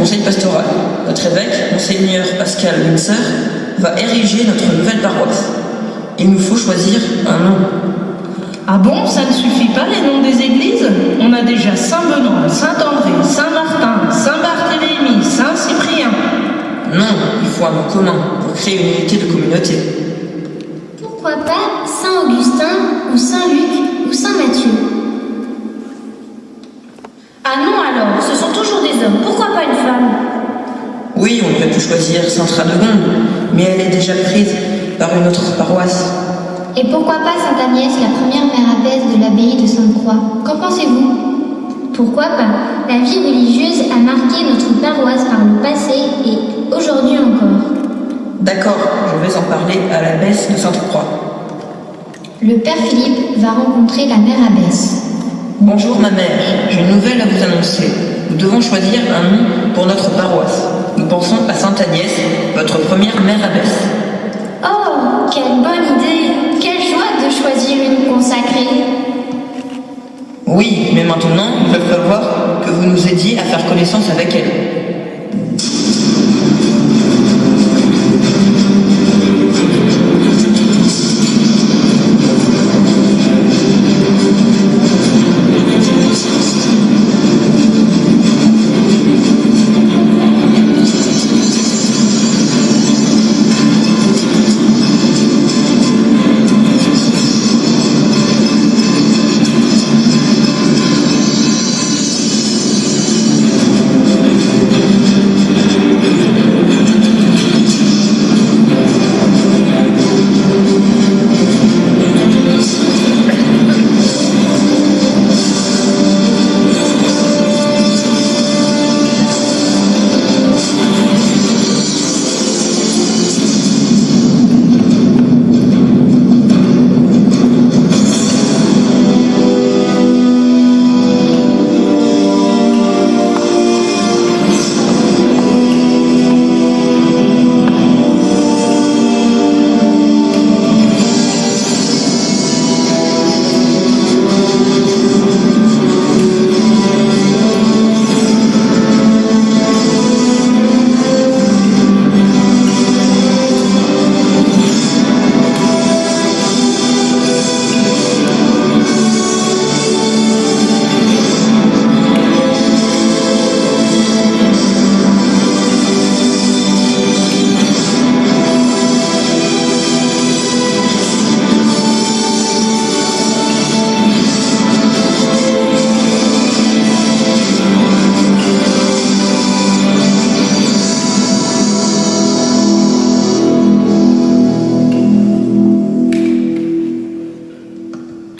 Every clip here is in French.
conseil pastoral. Notre évêque, Monseigneur Pascal Windsor, va ériger notre nouvelle paroisse. Il nous faut choisir un nom. Ah bon, ça ne suffit pas les noms des églises? On a déjà Saint-Benoît, Saint-André, Saint-Martin, Saint-Barthélemy, Saint-Cyprien. Non, il faut un nom commun pour créer une unité de communauté. Pourquoi pas Saint-Augustin ou Saint-Luc ou Saint-Matthieu? Ah non alors, ce sont toujours des hommes, pourquoi pas une femme? Oui, on aurait pu choisir Sainte Radegonde, mais elle est déjà prise par une autre paroisse. Et pourquoi pas Sainte Agnès, la première mère abbesse de l'abbaye de Sainte-Croix? Qu'en pensez-vous? Pourquoi pas? La vie religieuse a marqué notre paroisse par le passé et aujourd'hui encore. D'accord, je vais en parler à l'abbesse de Sainte-Croix. Le père Philippe va rencontrer la mère abbesse. Bonjour ma mère, j'ai une nouvelle à vous annoncer. Nous devons choisir un nom pour notre paroisse. Nous pensons à Sainte Agnès, votre première mère abbesse. Oh, quelle bonne idée! Quelle joie de choisir une consacrée! Oui, mais maintenant, il va falloir que vous nous aidiez à faire connaissance avec elle.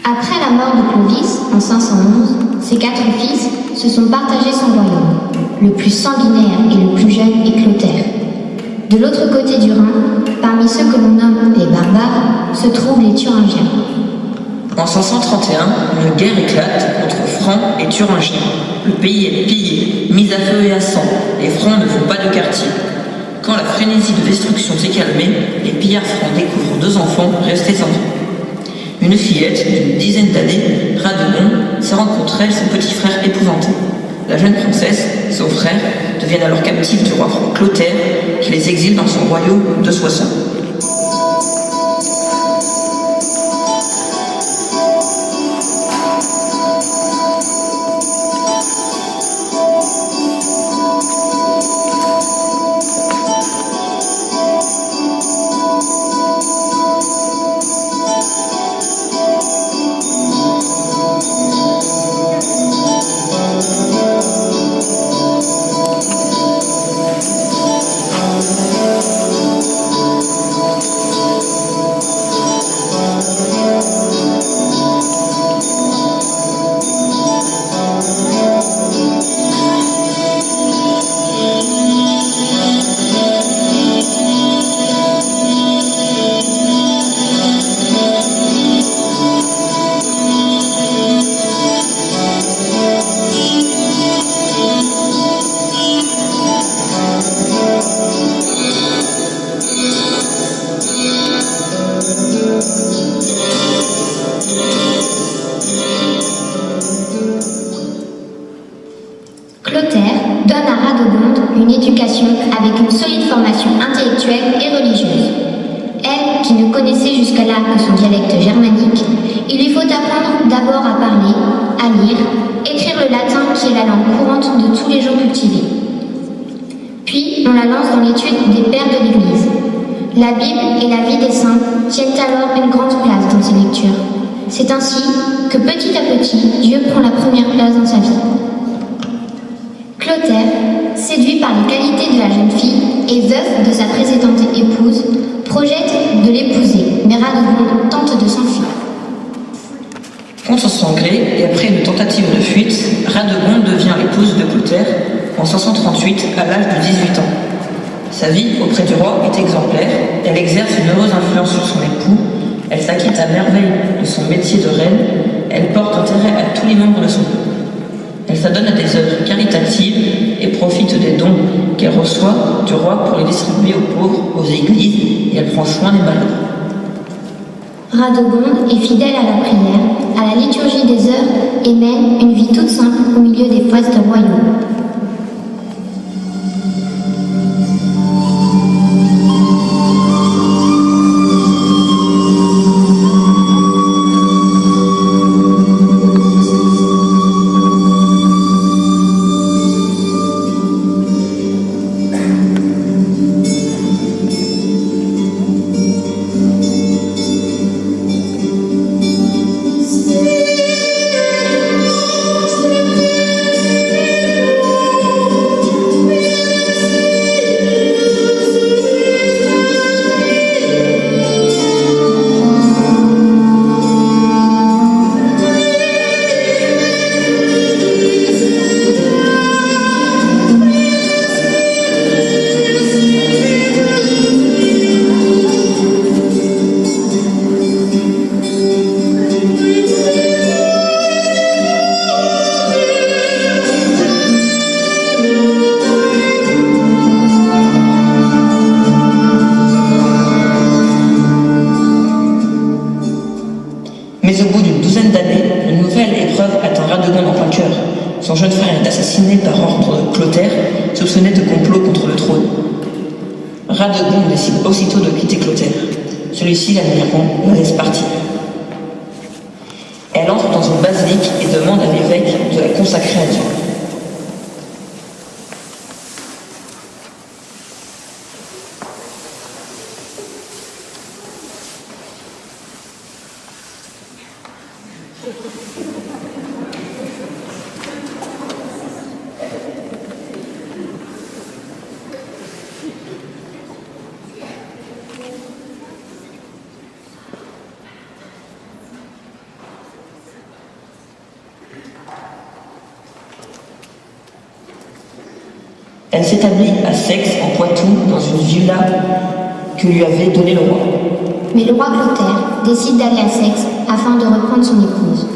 Après la mort de Clovis, en 511, ses 4 fils se sont partagés son royaume. Le plus sanguinaire et le plus jeune est Clotaire. De l'autre côté du Rhin, parmi ceux que l'on nomme les barbares, se trouvent les Thuringiens. En 531, une guerre éclate entre Francs et Thuringiens. Le pays est pillé, mis à feu et à sang. Les Francs ne font pas de quartier. Quand la frénésie de destruction s'est calmée, les pillards francs découvrent 2 enfants restés sans vie. Une fillette d'une dizaine d'années, Radegonde, s'est rencontrée son petit frère épouvanté. La jeune princesse, son frère, deviennent alors captifs du roi franc Clotaire, qui les exile dans son royaume de Soissons. spirituelle et religieuse. Elle, qui ne connaissait jusqu'à là que son dialecte germanique, il lui faut apprendre d'abord à parler, à lire, écrire le latin qui est la langue courante de tous les gens cultivés. Puis, on la lance dans l'étude des pères de l'Église. La Bible et la vie des saints tiennent alors une grande place dans ses lectures. C'est ainsi que petit à petit, Dieu prend la première place dans sa vie. Clotaire, séduit par les qualités de la jeune fille et veuf de sa précédente épouse, projette de l'épouser, mais Radegonde tente de s'enfuir. Contre son gré, et après une tentative de fuite, Radegonde devient l'épouse de Clotaire en 538 à l'âge de 18 ans. Sa vie auprès du roi est exemplaire, elle exerce une heureuse influence sur son époux, elle s'acquitte à merveille de son métier de reine, elle porte intérêt à tous les membres de son peuple. Elle s'adonne à des œuvres caritatives et profite des dons qu'elle reçoit du roi pour les distribuer aux pauvres, aux églises, et elle prend soin des malheureux. Radegonde est fidèle à la prière, à la liturgie des heures et mène une vie toute simple au milieu des postes royaux. Mais au bout d'une douzaine d'années, une nouvelle épreuve atteint Radegonde en plein cœur. Son jeune frère est assassiné par ordre de Clotaire, soupçonné de complot contre le trône. Radegonde décide aussitôt de quitter Clotaire. Celui-ci, l'admirant, la laisse partir. Elle entre dans une basilique et demande à l'évêque de la consacrer à Dieu. Elle s'établit à Sex, en Poitou, dans une villa que lui avait donnée le roi. Mais le roi Clotaire décide d'aller à Sex afin de reprendre son épouse.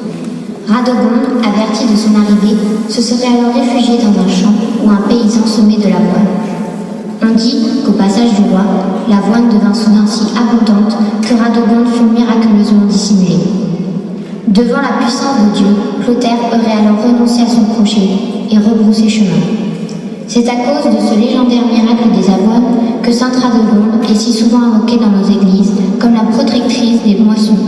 Radegonde, averti de son arrivée, se serait alors réfugié dans un champ où un paysan semait de l'avoine. On dit qu'au passage du roi, l'avoine devint soudain si abondante que Radegonde fut miraculeusement dissimulée. Devant la puissance de Dieu, Clotaire aurait alors renoncé à son projet et rebroussé chemin. C'est à cause de ce légendaire miracle des avoines que Sainte Radegonde est si souvent invoquée dans nos églises comme la protectrice des moissons.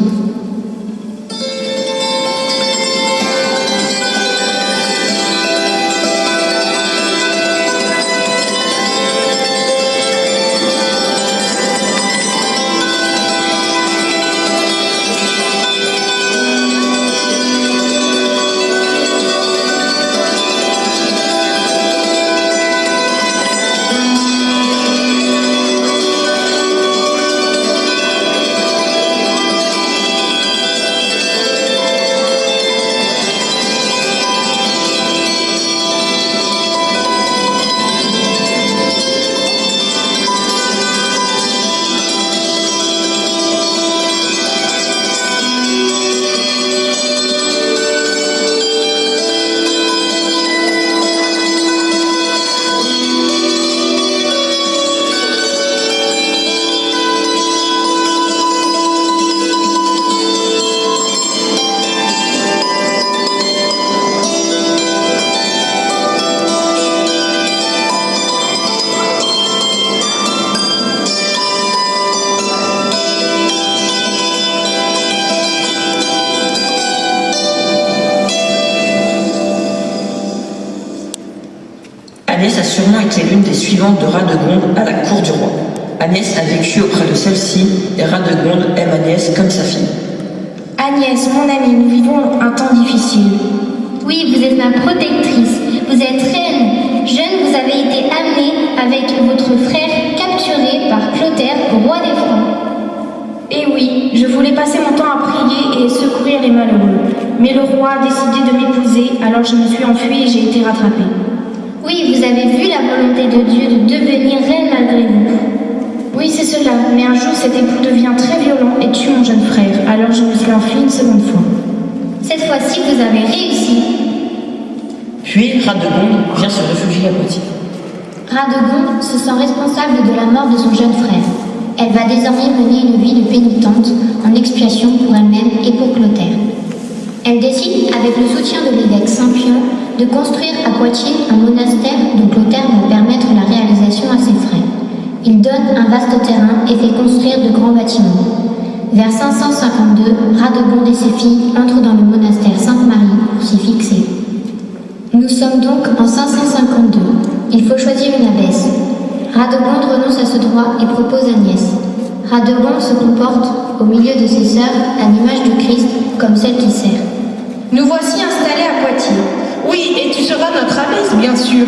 suivante de Radegonde à la cour du roi. Agnès a vécu auprès de celle-ci et Radegonde aime Agnès comme sa fille. Agnès, mon amie, nous vivons un temps difficile. Oui, vous êtes ma protectrice. Vous êtes reine. Jeune, vous avez été amenée avec votre frère capturé par Clotaire, roi des Francs. Et oui, je voulais passer mon temps à prier et secourir les malheureux. Mais le roi a décidé de m'épouser, alors je me suis enfuie et j'ai été rattrapée. Oui, vous avez vu la volonté de Dieu de devenir reine malgré vous. Oui, c'est cela, mais un jour cet époux devient très violent et tue mon jeune frère, alors je me suis enfuie une seconde fois. Cette fois-ci, vous avez réussi. Puis Radegonde vient se réfugier à Poitiers. Radegonde se sent responsable de la mort de son jeune frère. Elle va désormais mener une vie de pénitente en expiation pour elle-même et pour Clotaire. Elle décide, avec le soutien de l'évêque Saint-Pion, de construire à Poitiers un monastère dont Clotaire va permettre la réalisation à ses frais. Il donne un vaste terrain et fait construire de grands bâtiments. Vers 552, Radegonde et ses filles entrent dans le monastère Sainte-Marie pour s'y fixer. Nous sommes donc en 552. Il faut choisir une abbesse. Radegonde renonce à ce droit et propose Agnès. Radegonde se comporte, au milieu de ses sœurs, à l'image du Christ, comme celle qui sert. Nous voici installés à Poitiers. Oui, et tu seras notre abbesse, bien sûr.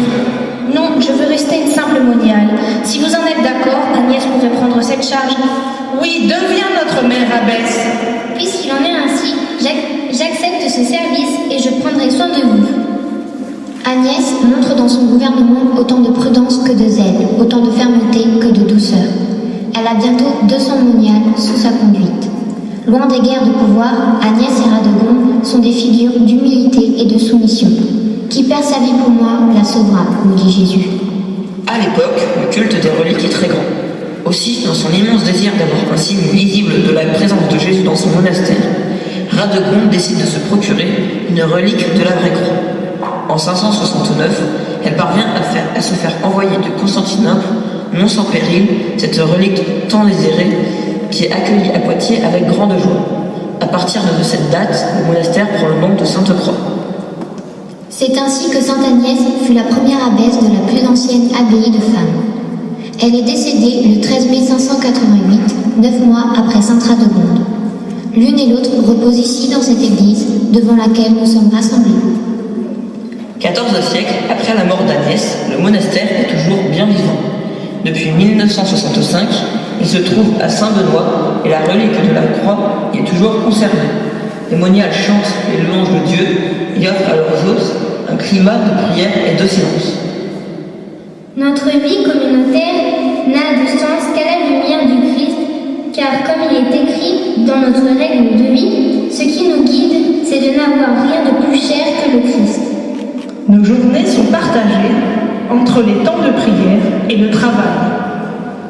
Non, je veux rester une simple moniale. Si vous en êtes d'accord, Agnès pourrait prendre cette charge. Oui, deviens notre mère abbesse. Puisqu'il en est ainsi, j'accepte ce service et je prendrai soin de vous. Agnès montre dans son gouvernement autant de prudence que de zèle, autant de fermeté que de douceur. Elle a bientôt 200 moniales sous sa conduite. Loin des guerres de pouvoir, Agnès et Radegonde sont des figures d'humilité et de soumission. Qui perd sa vie pour moi la sauvera, nous dit Jésus. À l'époque, le culte des reliques est très grand. Aussi, dans son immense désir d'avoir un signe visible de la présence de Jésus dans son monastère, Radegonde décide de se procurer une relique de la vraie croix. En 569, elle parvient à se faire envoyer de Constantinople, non sans péril, cette relique tant désirée, qui est accueillie à Poitiers avec grande joie. À partir de cette date, le monastère prend le nom de Sainte-Croix. C'est ainsi que Sainte Agnès fut la première abbesse de la plus ancienne abbaye de femmes. Elle est décédée le 13 mai 588, 9 mois après Sainte Radegonde. L'une et l'autre reposent ici dans cette église, devant laquelle nous sommes rassemblés. 14 siècles après la mort d'Agnès, le monastère est toujours bien vivant. Depuis 1965, il se trouve à Saint-Benoît et la relique de la croix y est toujours conservée. Les moniales chantent les louanges de Dieu et offrent à leurs hôtes un climat de prière et de silence. Notre vie communautaire n'a de sens qu'à la lumière du Christ, car comme il est écrit dans notre règle de vie, ce qui nous guide, c'est de n'avoir rien de plus cher que le Christ. Nos journées sont partagées entre les temps de prière et le travail.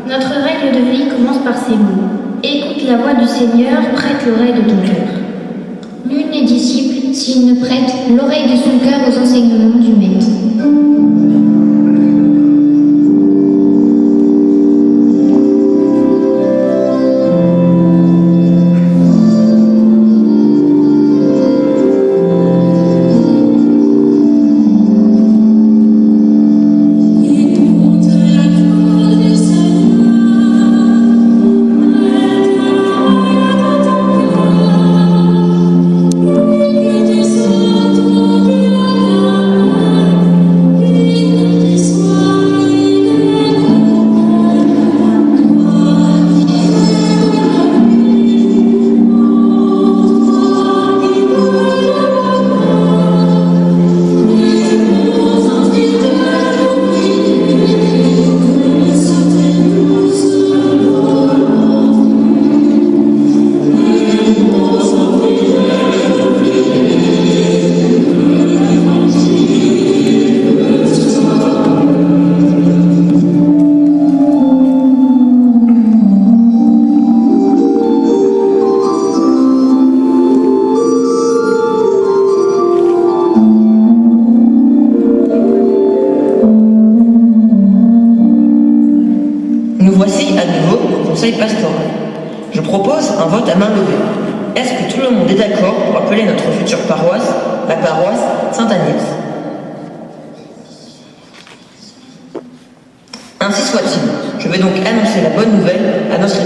Notre règle de vie commence par ces mots. Écoute la voix du Seigneur, prête l'oreille de ton cœur. Nul n'est disciple s'il ne prête l'oreille de son cœur aux enseignements du Maître. pastoral. Je propose un vote à main levée. Est-ce que tout le monde est d'accord pour appeler notre future paroisse la paroisse Sainte-Agnès ? soit-il. Je vais donc annoncer la bonne nouvelle à notre